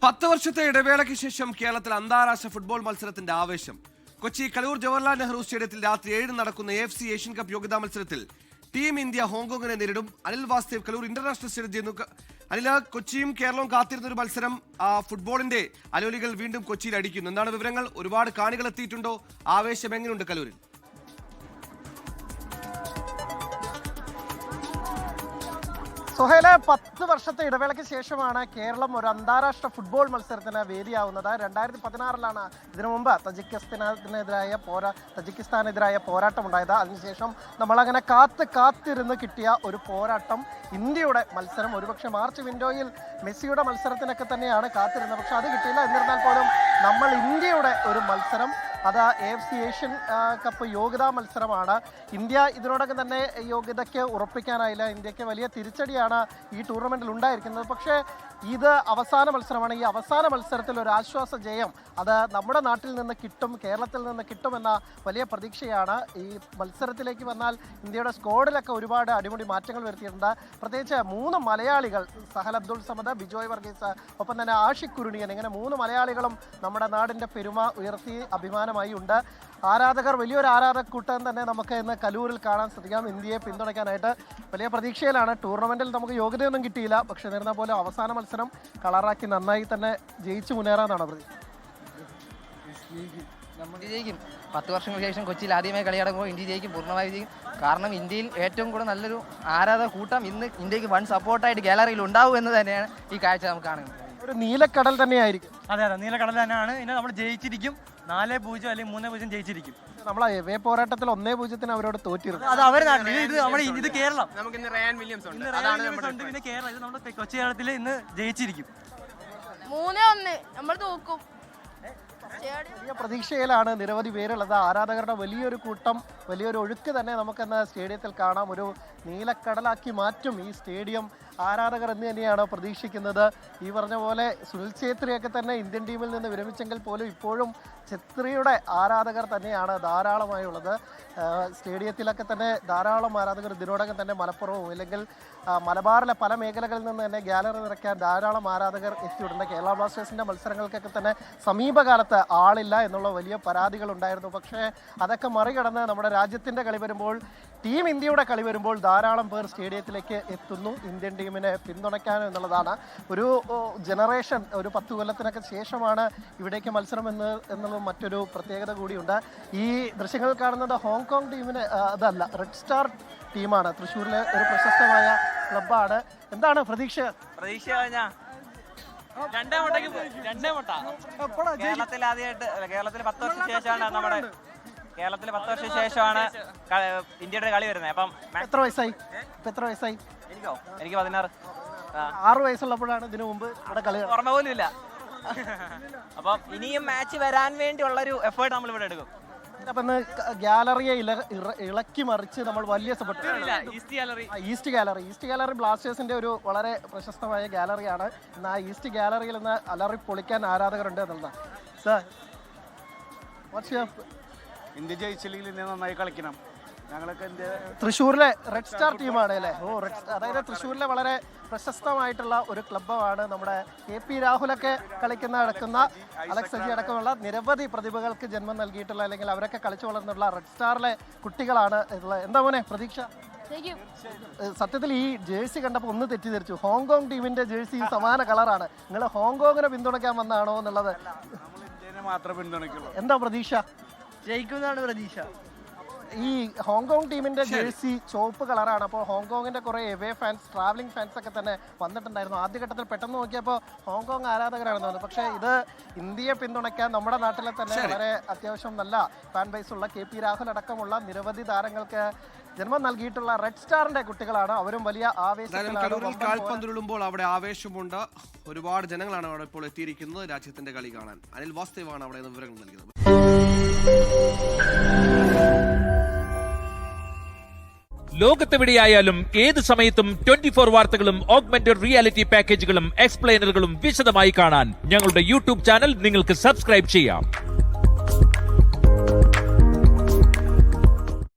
10 വർഷത്തെ ഇടവേളയ്ക്ക് ശേഷം കേരളത്തിൽ അന്താരാഷ്ട്ര ഫുട്ബോൾ മത്സരത്തിന്റെ ആവേശം. കൊച്ചി കലൂർ ജവഹർലാൽ നെഹ്റു സ്റ്റേഡിയത്തിൽ രാത്രി 7 നടക്കുന്ന AFC ഏഷ്യൻ കപ്പ് യോഗ്യതാ മത്സരത്തിൽ ടീം ഇന്ത്യ ഹോങ്കോങ്ങിനെ നേരിടും. അനിൽ വാസ്തേവ് കലൂർ ഇന്റർനാഷണൽ സ്റ്റേഡിയം ചെയ്യുന്നു. അനില, കൊച്ചിയും കേരളവും കാത്തിരുന്ന ഒരു മത്സരം, ഫുട്ബോളിന്റെ അലോലികൾ വീണ്ടും കൊച്ചിയിൽ അടിക്കുന്നു. എന്താണ് വിവരങ്ങൾ? ഒരുപാട് കാണികൾ എത്തിയിട്ടുണ്ടോ? ആവേശം എങ്ങനെയുണ്ട് കലൂരിൽ? സുഹേലെ, 10 വർഷത്തെ ഇടവേളയ്ക്ക് ശേഷമാണ് കേരളം ഒരു അന്താരാഷ്ട്ര ഫുട്ബോൾ മത്സരത്തിന് വേദിയാവുന്നത്. 2016 ഇതിനു മുമ്പ് തജിക്കിസ്ഥാനെതിരായ പോരാട്ടം ഉണ്ടായത്. അതിനുശേഷം നമ്മളങ്ങനെ കാത്തിരുന്ന് കിട്ടിയ ഒരു പോരാട്ടം, ഇന്ത്യയുടെ മത്സരം. ഒരുപക്ഷെ മാർച്ച് വിൻഡോയിൽ മെസ്സിയുടെ മത്സരത്തിനൊക്കെ തന്നെയാണ് കാത്തിരുന്നത്, പക്ഷെ അത് കിട്ടിയില്ല. എന്നിരുന്നാൽ പോലും നമ്മൾ ഇന്ത്യയുടെ ഒരു മത്സരം, അത് AFC ഏഷ്യൻ കപ്പ് യോഗ്യതാ മത്സരമാണ്. ഇന്ത്യ ഇതിനോടൊക്കെ തന്നെ യോഗ്യതയ്ക്ക് ഉറപ്പിക്കാനായില്ല. ഇന്ത്യക്ക് വലിയ തിരിച്ചടിയാണ് ഈ ടൂർണമെന്റിൽ ഉണ്ടായിരിക്കുന്നത്. പക്ഷേ ഇത് അവസാന മത്സരമാണ്. ഈ അവസാന മത്സരത്തിൽ ഒരു ആശ്വാസ ജയം അത് നമ്മുടെ നാട്ടിൽ നിന്ന് കിട്ടും, കേരളത്തിൽ നിന്ന് കിട്ടുമെന്ന വലിയ പ്രതീക്ഷയാണ്. ഈ മത്സരത്തിലേക്ക് വന്നാൽ ഇന്ത്യയുടെ സ്ക്വാഡിലൊക്കെ ഒരുപാട് അടിമുടി മാറ്റങ്ങൾ വരുത്തിയിട്ടുണ്ട്. പ്രത്യേകിച്ച് 3 മലയാളികൾ, സഹൽ അബ്ദുൾ സമദ്, ബിജോയ് വർഗീസ്, ഒപ്പം തന്നെ ആഷിഖ് കുരുണിയൻ, ഇങ്ങനെ 3 മലയാളികളും നമ്മുടെ നാടിൻ്റെ പെരുമ ഉയർത്തി അഭിമാനമായി ഉണ്ട്. ആരാധകർ, വലിയൊരു ആരാധകക്കൂട്ടം തന്നെ നമുക്ക് ഇന്ന് കലൂരിൽ കാണാൻ സാധിക്കാം. ഇന്ത്യയെ പിന്തുണയ്ക്കാനായിട്ട് വലിയ പ്രതീക്ഷയിലാണ്. ടൂർണമെന്റിൽ നമുക്ക് യോഗ്യതയൊന്നും കിട്ടിയില്ല, പക്ഷെ എന്നിരുന്നാൽ പോലും അവസാന മത്സരം കളറാക്കി നന്നായി തന്നെ ജയിച്ചു മുന്നേറാനാണ് പ്രതീക്ഷ. ജയിക്കും. 10 വർഷങ്ങൾക്ക് ശേഷം കൊച്ചിയിൽ ആദ്യമായി കളിയടങ്ങുമ്പോൾ ഇന്ത്യ ജയിക്കും, പൂർണ്ണമായി ജയിക്കും. കാരണം ഇന്ത്യയിൽ ഏറ്റവും കൂടുതൽ നല്ലൊരു ആരാധക കൂട്ടം ഇന്ന് ഇന്ത്യക്ക് വൺ സപ്പോർട്ടായിട്ട് ഗാലറിയിൽ ഉണ്ടാവും എന്ന് തന്നെയാണ് ഈ കാഴ്ച നമുക്ക് കാണുന്നത്. ഒരു നീലക്കടൽ തന്നെയായിരിക്കും. അതെ, നീലക്കടൽ തന്നെയാണ്. ഇനി നമ്മൾ ജയിച്ചിരിക്കും. 4-0 അല്ലെങ്കിൽ 3-0 ജയിച്ചിരിക്കും. നമ്മളെ എവേ പോരാട്ടത്തിൽ 1-0 അവരോട് തോറ്റിരുന്നു. അത് അവരെ നാട്ടിൽ, ഇത് നമ്മുടെ ഇത് കേരളം. നമുക്ക് ഇന്ന് റയാൻ വില്യംസ് ഉണ്ട്. പിന്നെ കേരളം, ഇത് നമ്മുടെ കൊച്ചി കേരളത്തിൽ ഇന്ന് ജയിച്ചിരിക്കും. 3-1 നമ്മൾ തോക്കും. വലിയ പ്രതീക്ഷയിലാണ് നിരവധി പേരുള്ളത്. ആരാധകരുടെ വലിയൊരു കൂട്ടം, വലിയൊരു ഒഴുക്ക് തന്നെ നമുക്കെന്ന് സ്റ്റേഡിയത്തിൽ കാണാം. ഒരു നീലക്കടലാക്കി മാറ്റും ഈ സ്റ്റേഡിയം ആരാധകർ എന്ന് തന്നെയാണ് പ്രതീക്ഷിക്കുന്നത്. ഈ പറഞ്ഞ പോലെ സുനിൽ ഛേത്രിയൊക്കെ തന്നെ ഇന്ത്യൻ ടീമിൽ നിന്ന് വിരമിച്ചെങ്കിൽ പോലും ഇപ്പോഴും ഛത്രിയുടെ ആരാധകർ തന്നെയാണ് ധാരാളമായുള്ളത്. സ്റ്റേഡിയത്തിലൊക്കെ തന്നെ ധാരാളം ആരാധകർ ഇതിനോടകം തന്നെ മലപ്പുറവും അല്ലെങ്കിൽ മലബാറിലെ പല മേഖലകളിൽ നിന്ന് തന്നെ ഗാലറി നിറയ്ക്കാൻ ധാരാളം ആരാധകർ എത്തിയിട്ടുണ്ട്. കേരള ബ്ലാസ്റ്റേഴ്സിൻ്റെ മത്സരങ്ങൾക്കൊക്കെ തന്നെ സമീപകാലത്ത് ആളില്ല എന്നുള്ള വലിയ പരാതികളുണ്ടായിരുന്നു. പക്ഷേ അതൊക്കെ മറികടന്ന് നമ്മുടെ രാജ്യത്തിൻ്റെ കളി വരുമ്പോൾ, ടീം ഇന്ത്യയുടെ കളി വരുമ്പോൾ ധാരാളം പേർ സ്റ്റേഡിയത്തിലേക്ക് എത്തുന്നു ഇന്ത്യൻ ടീമിനെ പിന്തുണയ്ക്കാനും എന്നുള്ളതാണ്. ഒരു ജനറേഷൻ, ഒരു 10 കൊല്ലത്തിനൊക്കെ ശേഷമാണ് ഇവിടേക്ക് മത്സരം എന്നുള്ളത് മറ്റൊരു പ്രത്യേകത കൂടിയുണ്ട്. ഈ ദൃശ്യങ്ങൾ കാണുന്നത് ഹോങ്കോങ് ടീമിന് അതല്ല, റെഡ് സ്റ്റാർ ടീമാണ്. തൃശ്ശൂരിലെ ഒരു പ്രശസ്തമായ ക്ലബ്ബാണ്. എന്താണ് പ്രതീക്ഷ? കേരളത്തിൽ ആദ്യമായിട്ട്, കേരളത്തിൽ 10 വർഷം ശേഷമാണ് കേരളത്തിൽ 10 വർഷം ശേഷമാണ് ഇന്ത്യയുടെ കളി വരുന്നത്. അപ്പം എത്ര വയസ്സായി? എനിക്ക് 16. 6 വയസ്സുള്ളപ്പോഴാണ് ഇതിനു മുമ്പ് ഇവിടെ കളി. ഓർമ്മ പോലും ഇല്ല. അപ്പം ഇനിയും മാച്ച് വരാൻ വേണ്ടിയുള്ളൊരു എഫേർട്ട് നമ്മൾ ഇവിടെ എടുക്കും. അപ്പം ഇന്ന് ഗാലറിയെ ഇളക്കി മറിച്ച് നമ്മൾ വലിയ സപ്പോർട്ട്. ഈസ്റ്റ് ഗാലറി ബ്ലാസ്റ്റേഴ്സിന്റെ ഒരു വളരെ പ്രശസ്തമായ ഗാലറിയാണ്. ഇന്ന് ആ ഈസ്റ്റ് ഗാലറിയിൽ നിന്ന് അലറി പൊളിക്കാൻ ആരാധകരുണ്ട് എന്നുള്ളതാണ്. സാർ, ഇന്ത്യ ജയിച്ചില്ലെങ്കിൽ ഇന്ത്യ നന്നായി കളിക്കണം. ഞങ്ങളൊക്കെ തൃശ്ശൂരിലെ റെഡ് സ്റ്റാർ ടീമാണ് അല്ലേ? അതായത് തൃശ്ശൂരിലെ വളരെ പ്രശസ്തമായിട്ടുള്ള ഒരു ക്ലബ്ബാണ്. നമ്മുടെ KP രാഹുലൊക്കെ നടക്കുന്ന അലക്സ് സജി അടക്കമുള്ള നിരവധി പ്രതിഭകൾക്ക് ജന്മം നൽകിയിട്ടുള്ള, അല്ലെങ്കിൽ അവരൊക്കെ കളിച്ചു വളർന്നുള്ള റെഡ് സ്റ്റാറിലെ കുട്ടികളാണ് ഉള്ളത്. എന്താ മോനെ പ്രതീക്ഷ? സത്യത്തിൽ ഈ ജേഴ്സി കണ്ടപ്പോൾ ഒന്ന് തെറ്റിദ്ധരിച്ചു. ഹോങ്കോങ് ടീമിന്റെ ജേഴ്സി സമാന കളറാണ്. നിങ്ങൾ ഹോങ്കോങ്ങിനെ പിന്തുണയ്ക്കാൻ വന്നാണോ എന്നുള്ളത്. മാത്രമേ പിന്തുണയ്ക്കുള്ളൂ. എന്താ പ്രതീക്ഷ? ജയിക്കുമെന്നാണ് പ്രതീക്ഷ. ഈ ഹോങ്കോങ് ടീമിന്റെ ജേഴ്സി ചുവപ്പ് കളറാണ്. അപ്പോൾ ഹോങ്കോങ്ങിന്റെ കുറെ എവേ ഫാൻസ്, ട്രാവലിംഗ് ഫാൻസ് ഒക്കെ തന്നെ വന്നിട്ടുണ്ടായിരുന്നു. ആദ്യഘട്ടത്തിൽ പെട്ടെന്ന് നോക്കിയപ്പോൾ ഹോങ്കോങ് ആരാധകരാണെന്ന് തോന്നുന്നു. പക്ഷേ ഇത് ഇന്ത്യയെ പിന്തുണയ്ക്കാൻ നമ്മുടെ നാട്ടിലെ തന്നെ വളരെ അത്യാവശ്യം നല്ല ഫാൻ ബേസ് ഉള്ള KP രാഹുൽ അടക്കമുള്ള നിരവധി താരങ്ങൾക്ക് ജന്മം നൽകിയിട്ടുള്ള റെഡ് സ്റ്റാറിന്റെ കുട്ടികളാണ്. അവരും വലിയ ആവേശത്തിലാണ്. കാൽപന്തുരുളുമ്പോൾ അവിടെ ആവേശമുണ്ട്. ഒരുപാട് ജനങ്ങളാണ് അവിടെ ഇപ്പോൾ എത്തിയിരിക്കുന്നത് രാജ്യത്തിന്റെ കളി കാണാൻ. അനിൽ വാസ്തവാണ് അവിടെ വിവരങ്ങൾ നൽകുന്നത്. ലോകത്തെവിടെയായാലും ഏത് സമയത്തും 24 വാർത്തകളും ഓഗ്മെന്റഡ് റിയാലിറ്റി പാക്കേജുകളും എക്സ്പ്ലെയിനറുകളും വിശദമായി കാണാൻ ഞങ്ങളുടെ യൂട്യൂബ് ചാനൽ നിങ്ങൾക്ക് സബ്സ്ക്രൈബ് ചെയ്യാം.